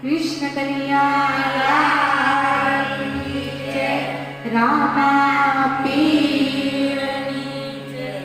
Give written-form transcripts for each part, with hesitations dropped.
कृष्ण कन्हैया लाल की जय। रामा पीરની જય।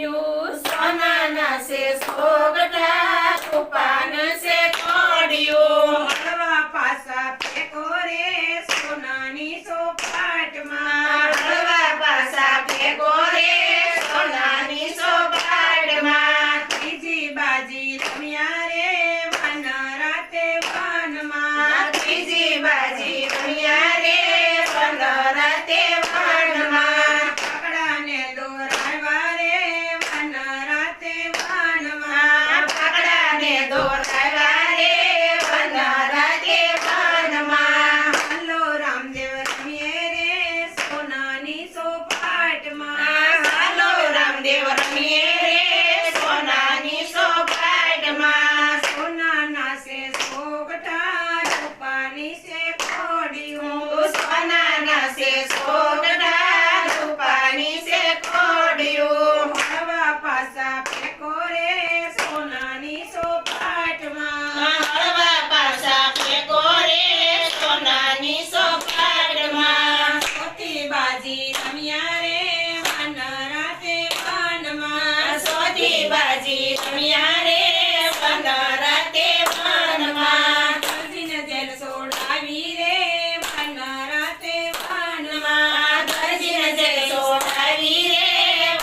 કોડિયું સોનાના છે સોગઠા રૂપાના છે કોડિયું હળવા પાસા ફેંકો રે સોનાની સોપાટમાં હળવા પાસા ફેંકો રે સોનાની સોપાટમાં ત્રીજી બાજી રમ્યા રે વાનરા તે વનમાં ત્રીજી બાજી રમ્યા રે વાનરા તે વનમાં પકડાને દોરાવ્યા રે વાનરા તે વનમાં પકડાને દોરાવ્યા રે વાનરા તે વનમાં હાલો રામદેવ રમીએ રે સોનાની સોપાટમાં હાલો રામદેવ રમીએ રે સોનાની સોપાટમાં સોનાના છે સોગઠા રૂપાની છે કોડિયું સોનાના છે સોગઠા રૂપાની છે કોડિયું હળવા પાસા ફેંકો રે સોનાની સોપાટમાં હળવા પાસા ફેંકો રે સોનાની સોપાટમાં ચોથી બાજી રમ્યા રે વાનરા તે વનમાં સોથી બાજી રમ્યા રે વાનરા તે વનમાં દરજીને જેલ સોડાવી રે વાનરા તે વનમાં દરજીને જેલ સોડાવી રે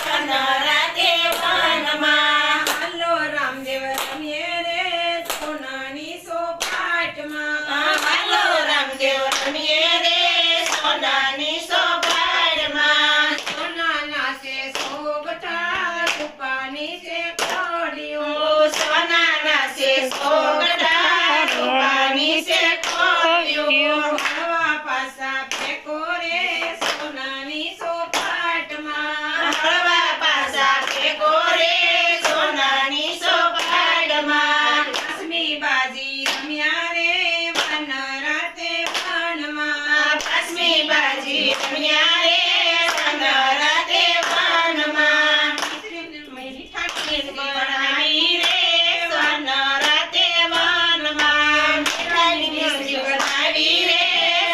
વાનરા તે વનમાં હાલો રામદેવ રમીએ રે સોનાની સોપાટમાં હાલો રામદેવ રમીએ રે સોનાની સોપાટમાં સોનાના છે સોગઠા રૂપાની છે કોડિયું સોનાના છે સોગઠા રૂપાની છે કોડિયું હળવા પાસા ફેંકો રે સોનાની સોપાટમાં હળવા પાસા ફેંકો રે સોનાની સોપાટમાં દસમી બાજી રમ્યા રે વાનરા તે વનમાં પાંચમી બાજી રમ્યા રે વાનરા તે વનમાં મીઠાઈ બનાવી રે વાનરા તે વનમાં મીઠાઈ બનાવી રે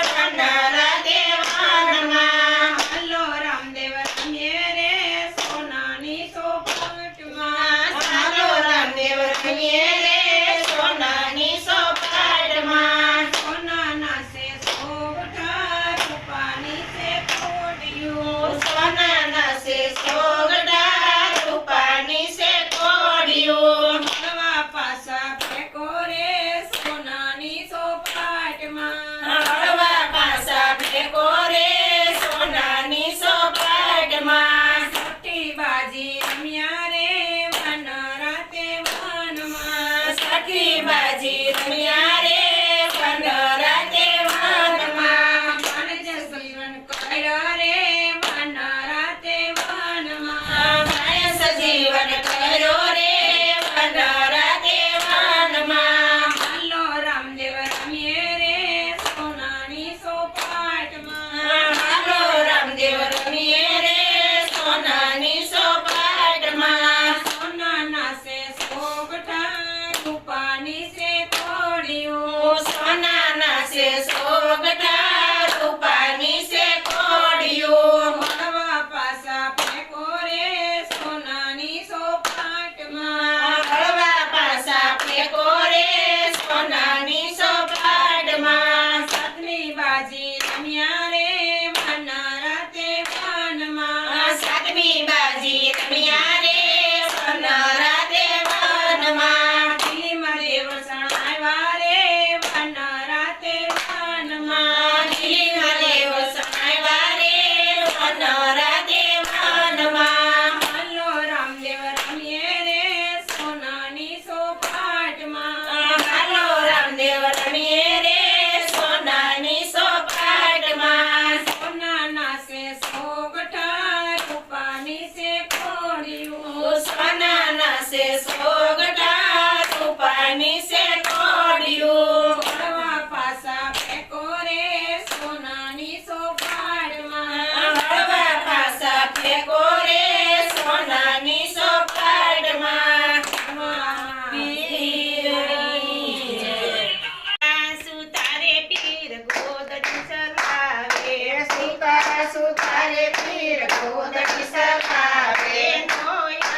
વાનરા તે વનમાં હાલો રામદેવ રમીએ રે સોનાની સોપાટમાં હાલો રામદેવ રમીએ રે સોનાની સોપાટમાં સોનાના છે સોગઠા રૂપાની છે કોડિયું સોનાના છે સોગઠા રૂપાની છે કોડિયું હળવા પાસા ફેંકો રે સોનાની સોપાટમાં હળવા પાસા ફેંકો રે સોનાની સોપાટમાં છઠ્ઠી બાજી રમ્યા રે વાનરા તે વનમાં છઠ્ઠી બાજી રમ્યા રે વાનરા તે વનમાં વાણિજ્ય જીવન કર્યા રે વાનરા તે વનમાં માણસ જીવન કર્યો રે વાનરા તે વનમાં હાલો રામદેવ રમીએ રે સોનાની સોપાટમાં હાલો રામદેવ રમીએ રે સોનાની સોપાટમાં સોનાના છે સોગઠા રૂપાની છે કોડિયું સોનાના છે સોગઠા રૂપાની છે કોડિયું હળવા પાસા ફેંકો રે સોનાની સોપાટમાં હળવા પાસા ફેંકો રે સોનાની સોપાટમાં સાતમી બાજી રમ્યા રે વાનરા તે વનમાં સાતમી બાજી રમ્યા રે વાનરા તે વનમાં દિલ્હીમાં દેવસણ આવ્યા રે વાનરા તે વનમાં દિલ્હીમાં દેવ સમાવ્યા રે વાનરા તે વનમાં હાલો રામદેવ રમીએ રે સોનાની સોપાટમાં હાલો રામદેવ રમીએ રે સોનાની સોપાટમાં સોનાના છે સોગઠા રૂપાની છે કોડિયું સોનાના છે સોગઠા રૂપાની છે કોડિયું હળવા પાસા ફેંકો રે સોનાની સોપાટમાં હળવા પાસા ફેંકો રે સોનાની સોપાટમાં સુતારે પીર ગોદડી સલાવે સુતારે પીર ગોદડી સલાવે નોય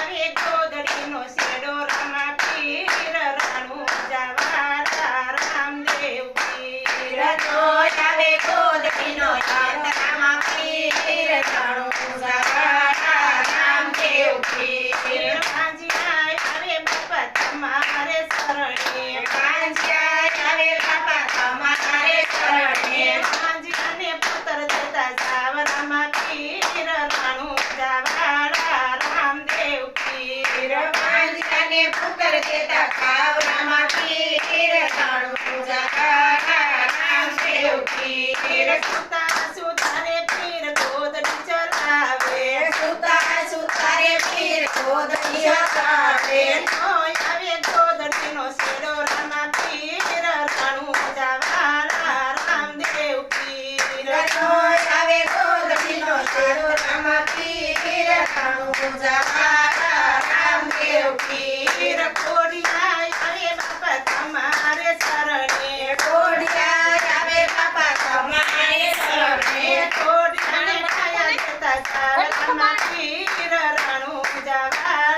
આવે આવે ગોદડીનો શેડો રામા પીર રાણું જવાલા રામદેવ પીર આવે ગોદડીનો શેડો રામા પીર રાણું જવાલા રામદેવ પીર કોડિયા આવે બાપા તમારે શરણે કોડિયા આવે બાપા તમારે શરણે કોડિયાને કાયા દેતા ચારણમાં પીર રાણું જવાલા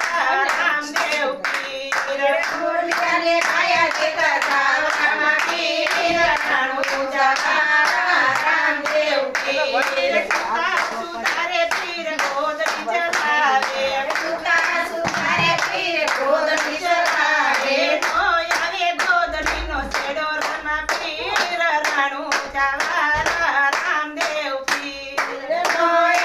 રામદેવ પીર કોડિયાને કાયા દેતા ચારણમાં પીર રાણું જવાલા રામદેવ પીર સુતારે પીર ગોદડી ચલાવે સુતારે પીર ગોદડી ચલાવે આવે ગોદડીનો છેડો રામા પીર રાણું જવાલા રામદેવ પીર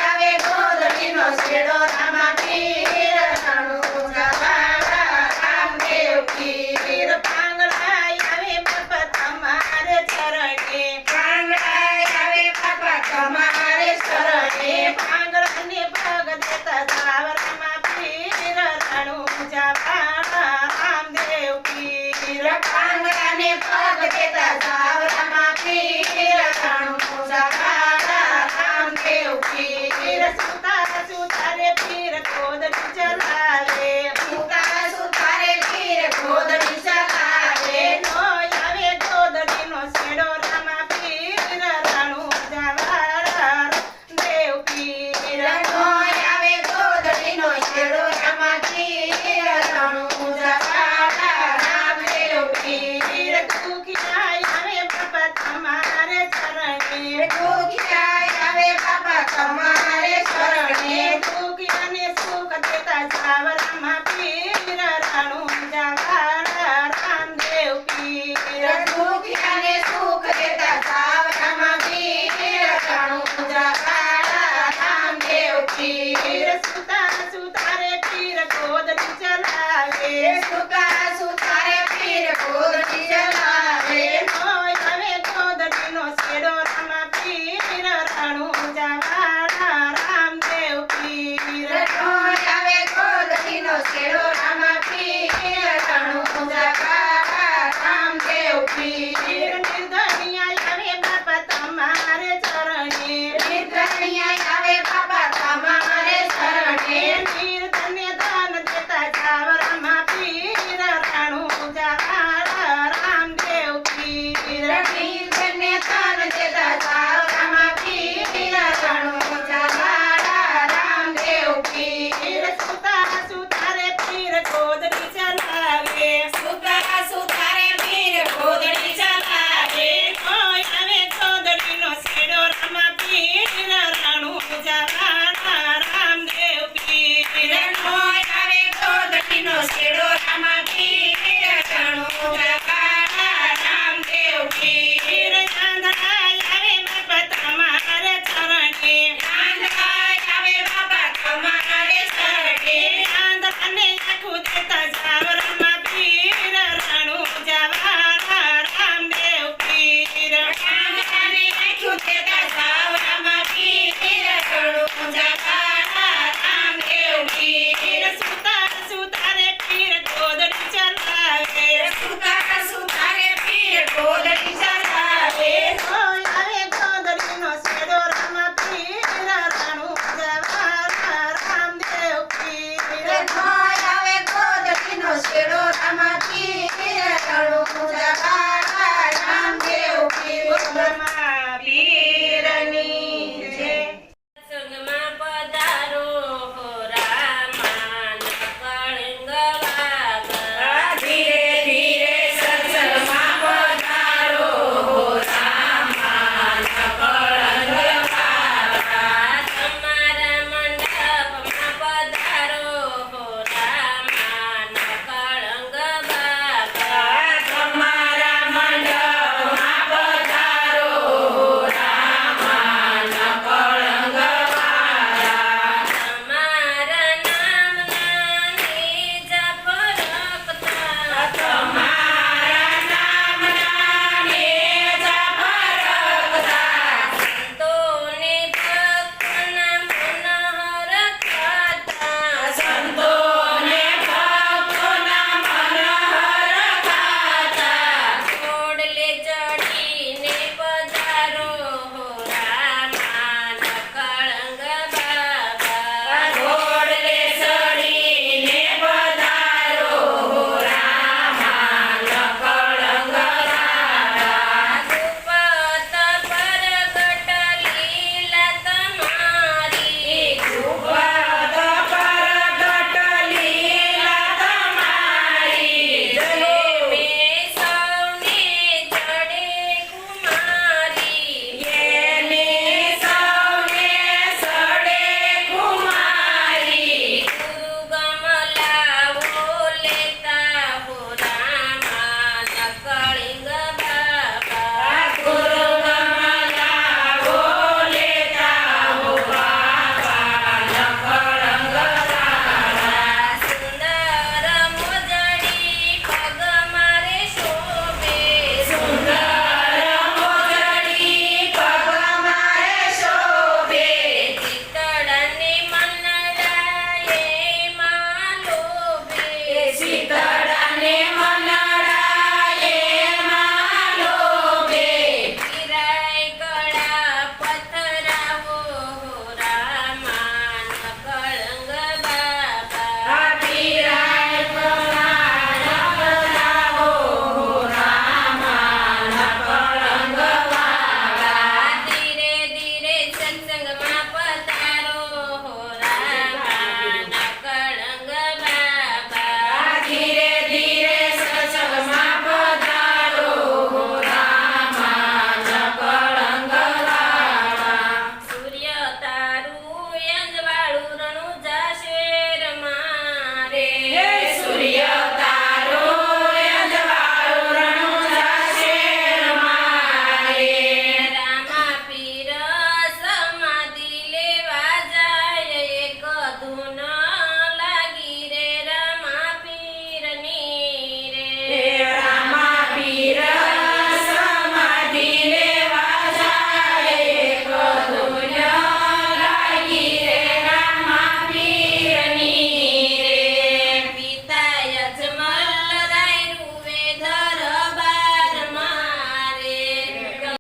આવે ગોદડીનો છેડો રામા પીર રાણું જવાલા રામદેવ પીર પાંગળા આવે બાપા તમારે ચરણે પાંગળા આવે બાપા તમારે શરણે પાંગળાને પગ દેતા જાવ રામા પીર રાણું જવાલા રામદેવ પીર પાંગળાને પગ દેતા જાવ રામા પીર રાણું જવાલા રામદેવ પીર સુતારે પીર ગોદડી ચલાવે સુતારે પીર ગોદડી ચલાવે આવે ગોદડીનો છેડો રામા પીર રાણું જવાલા રામદેવ પીર આવે ગોદડીનો છેડો રામા પીર રાણું જવાલા રામદેવ પીર દુખિયા આવે બાપા તમારે ચરણે દુખિયા આવે બાપા તમારે શરણે દુખિયાને સુખ દેતા જાવ રામા પીર રાણું જવાલા રામદેવ પીર દુખિયાને સુખ દેતા જાવ રામા પીર રાણું જવાલા રામદેવ પીર સુતારે પીર ગોદડી ચલાવે સુતારે પીર ગોદડી ચલાવે આવે ગોદડીનો છેડો રામા પીર રાણું જવાલા રામદેવ પીર આવે ગોદડીનો છેડો રામા પીર રાણું જવાલા રામદેવ પીર નિર્ધનિયા આવે બાપા તમારે ચરણે નિર્ધનિયા આવે બાપા તમારે શરણે